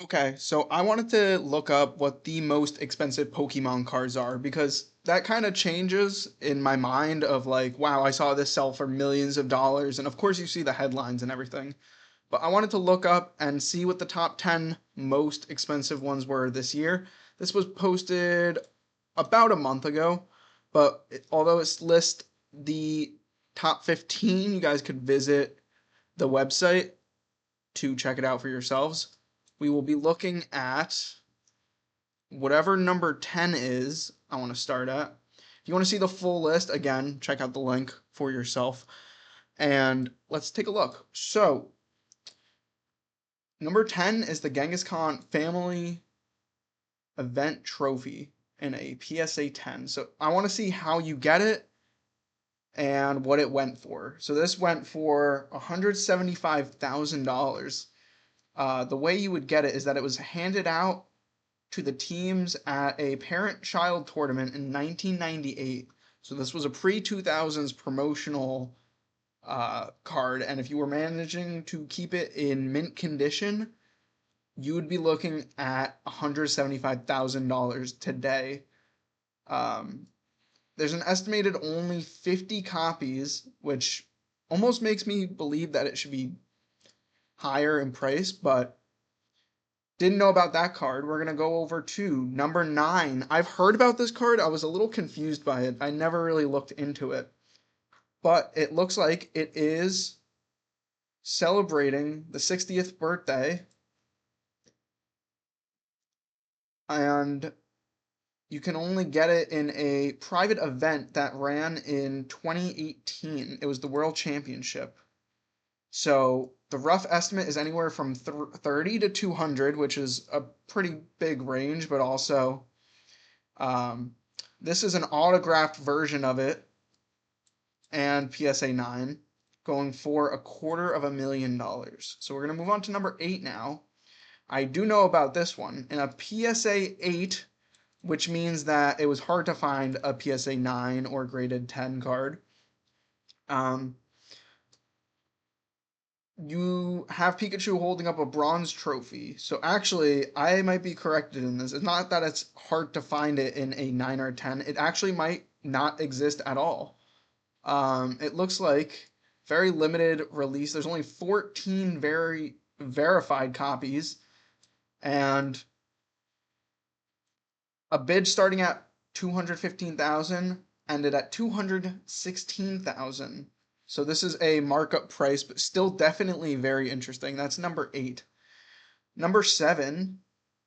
Okay, so I wanted to look up what the most expensive Pokemon cards are because that kind of changes in my mind of like, wow, I saw this sell for millions of dollars, and of course you see the headlines and everything. But I wanted to look up and see what the top 10 most expensive ones were this year. This was posted about a month ago, but although it's list the top 15, you guys could visit the website to check it out for yourselves. We will be looking at whatever number 10 is, I want to start at. If you want to see the full list, again, check out the link for yourself. And let's take a look. So, number 10 is the Genghis Khan Family Event Trophy in a PSA 10. So, I want to see how you get it and what it went for. So, this went for $175,000. The way you would get it is that it was handed out to the teams at a parent-child tournament in 1998. So this was a pre-2000s promotional card, and if you were managing to keep it in mint condition, you would be looking at $175,000 today. Um, there's an estimated only 50 copies, which almost makes me believe that it should be higher in price, but didn't know about that card. We're going to go over to number 9. I've heard about this card. I was a little confused by it. I never really looked into it. But it looks like it is celebrating the 60th birthday. And you can only get it in a private event that ran in 2018. It was the World Championship. So the rough estimate is anywhere from 30 to 200, which is a pretty big range, but also Um, this is an autographed version of it and PSA 9 going for $250,000. So we're going to move on to number 8 now. I do know about this one. In a PSA 8, which means that it was hard to find a PSA 9 or graded 10 card, um, you have Pikachu holding up a bronze trophy. So actually, I might be corrected in this. It's not that it's hard to find it in a 9 or 10. It actually might not exist at all. It looks like very limited release. There's only 14 very verified copies, and a bid starting at 215,000 ended at 216,000. So this is a markup price, but still definitely very interesting. That's number 8. Number 7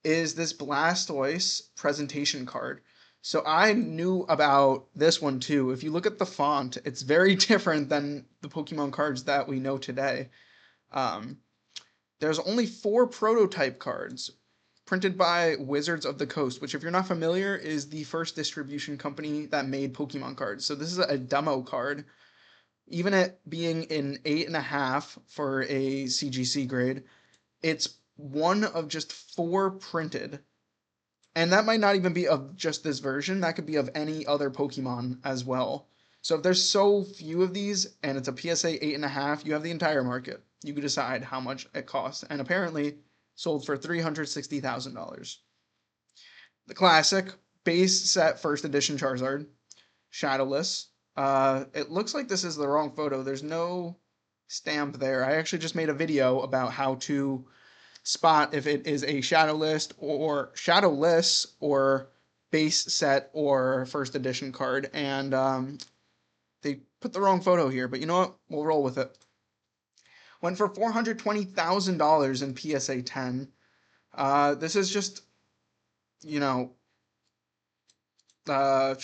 is this Blastoise presentation card. So I knew about this one too. If you look at the font, it's very different than the Pokemon cards that we know today. Um, there's only 4 prototype cards printed by Wizards of the Coast, which, if you're not familiar, is the first distribution company that made Pokemon cards. So this is a demo card. Even it being an 8.5 for a CGC grade, it's one of just 4 printed. And that might not even be of just this version, that could be of any other Pokemon as well. So if there's so few of these and it's a PSA 8.5, you have the entire market. You can decide how much it costs. And apparently sold for $360,000. The classic base set first edition Charizard, Shadowless. It looks like this is the wrong photo. There's no stamp there. I actually just made a video about how to spot if it is a shadowless or base set or first edition card, and they put the wrong photo here. But you know what? We'll roll with it. Went for $420,000 in PSA 10. This is just, you know, uh,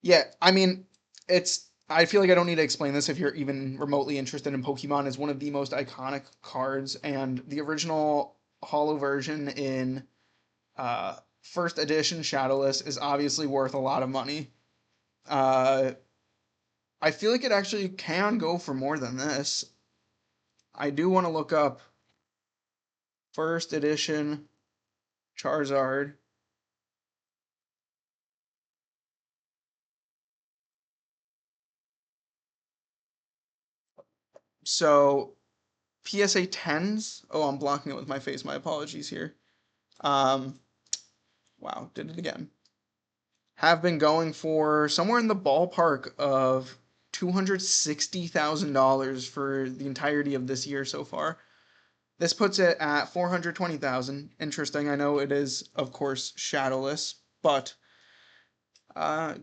yeah. I mean, it's. I feel like I don't need to explain this if you're even remotely interested in Pokemon. It's one of the most iconic cards, and the original Holo version in first edition Shadowless is obviously worth a lot of money. Uh, I feel like it actually can go for more than this. I do want to look up first edition Charizard. So PSA 10s. Oh, I'm blocking it with my face. My apologies here. Wow, did it again. Have been going for somewhere in the ballpark of $260,000 for the entirety of this year so far. This puts it at 420,000. Interesting. I know it is, of course, shadowless, but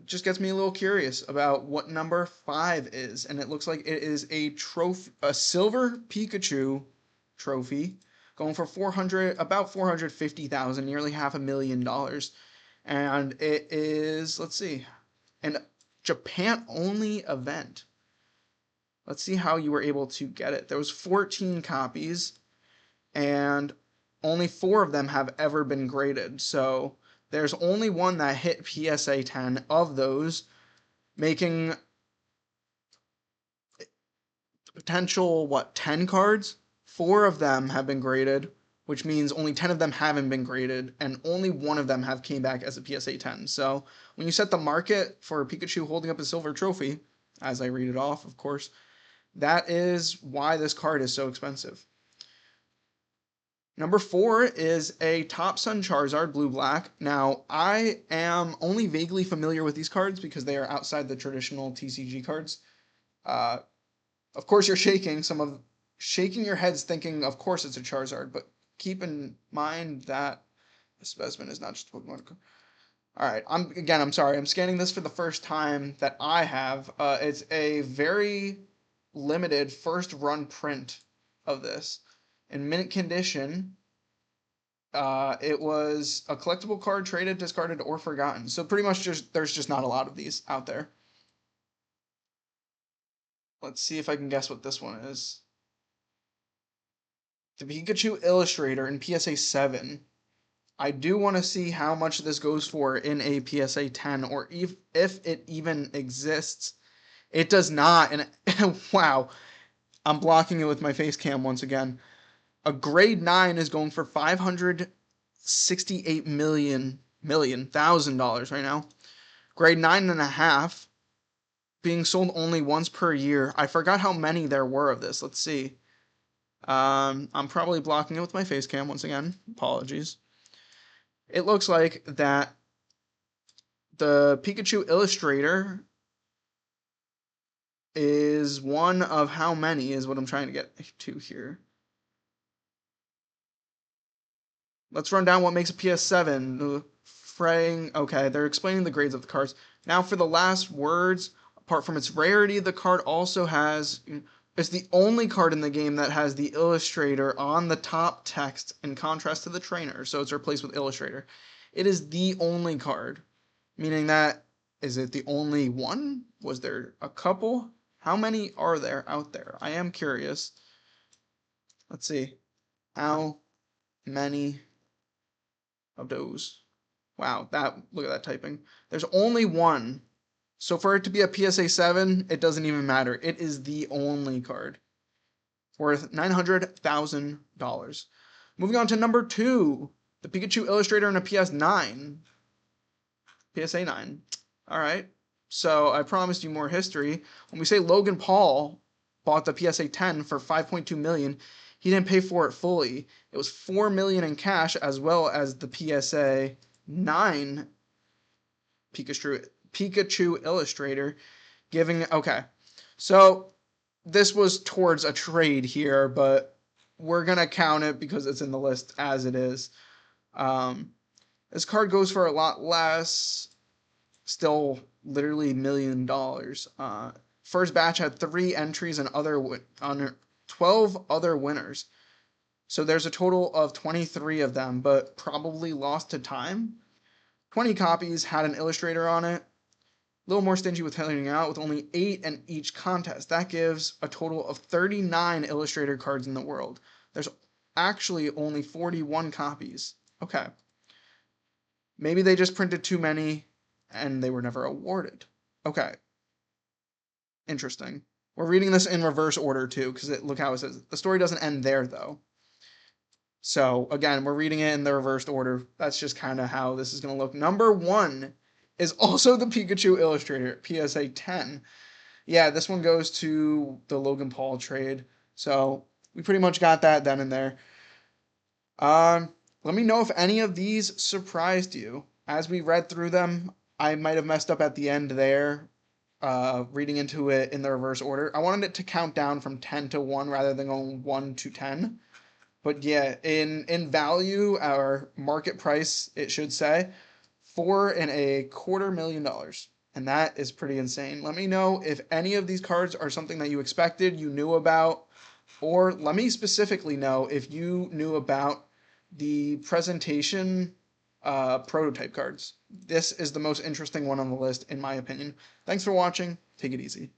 just gets me a little curious about what number 5 is, and it looks like it is a trophy, a silver Pikachu trophy, going for about 450,000, nearly $500,000, and it is, let's see, an Japan only event. Let's see how you were able to get it. There was 14 copies, and only 4 of them have ever been graded. So there's only one that hit PSA 10 of those, making potential, 10 cards? 4 of them have been graded, which means only 10 of them haven't been graded, and only 1 of them have came back as a PSA 10. So when you set the market for Pikachu holding up a silver trophy, as I read it off, of course, that is why this card is so expensive. Number 4 is a Top Sun Charizard Blue-Black. Now, I am only vaguely familiar with these cards because they are outside the traditional TCG cards. Of course, you're shaking your heads thinking, of course it's a Charizard, but keep in mind that the specimen is not just a Pokemon card. All right, I'm sorry. I'm scanning this for the first time that I have. It's a very limited first run print of this. In mint condition, it was a collectible card traded, discarded, or forgotten. So pretty much there's just not a lot of these out there. Let's see if I can guess what this one is. The Pikachu Illustrator in PSA 7. I do want to see how much this goes for in a PSA 10, or if it even exists. It does not, and wow, I'm blocking it with my face cam once again. A grade 9 is going for $568,000,000 right now. Grade 9.5 being sold only once per year. I forgot how many there were of this. Let's see. I'm probably blocking it with my face cam once again. Apologies. It looks like that the Pikachu Illustrator is one of how many is what I'm trying to get to here. Let's run down what makes a PS7. Fraying. Okay, they're explaining the grades of the cards. Now for the last words, apart from its rarity, the card also has... It's the only card in the game that has the Illustrator on the top text in contrast to the trainer, so it's replaced with Illustrator. It is the only card, meaning that, is it the only one? Was there a couple? How many are there out there? I am curious. Let's see. How many of those? Wow, look at that typing. There's only one. So for it to be a PSA 7, it doesn't even matter. It is the only card. Worth $900,000. Moving on to number 2. The Pikachu Illustrator in a PS9. PSA 9. Alright. So I promised you more history. When we say Logan Paul bought the PSA 10 for $5.2 million, he didn't pay for it fully. It was $4 million in cash, as well as the PSA 9 Pikachu Illustrator, okay. So this was towards a trade here, but we're gonna count it because it's in the list as it is. This card goes for a lot less, still literally $1 million. First batch had 3 entries and 12 other winners. So there's a total of 23 of them, but probably lost to time. 20 copies had an Illustrator on it. A little more stingy with handing out, with only 8 in each contest. That gives a total of 39 Illustrator cards in the world. There's actually only 41 copies. Okay. Maybe they just printed too many and they were never awarded. Okay. Interesting. We're reading this in reverse order too, because look how it says. The story doesn't end there though. So again, we're reading it in the reversed order. That's just kind of how this is going to look. Number 1 is also the Pikachu Illustrator, PSA 10. Yeah, this one goes to the Logan Paul trade. So we pretty much got that then and there. Um, Let me know if any of these surprised you. As we read through them, I might have messed up at the end there, reading into it in the reverse order. I wanted it to count down from 10 to 1 rather than going 1 to 10. But yeah, in value, our market price, it should say, $4.25 million. And that is pretty insane. Let me know if any of these cards are something that you expected, you knew about, or let me specifically know if you knew about the presentation prototype cards. This is the most interesting one on the list, in my opinion. Thanks for watching. Take it easy.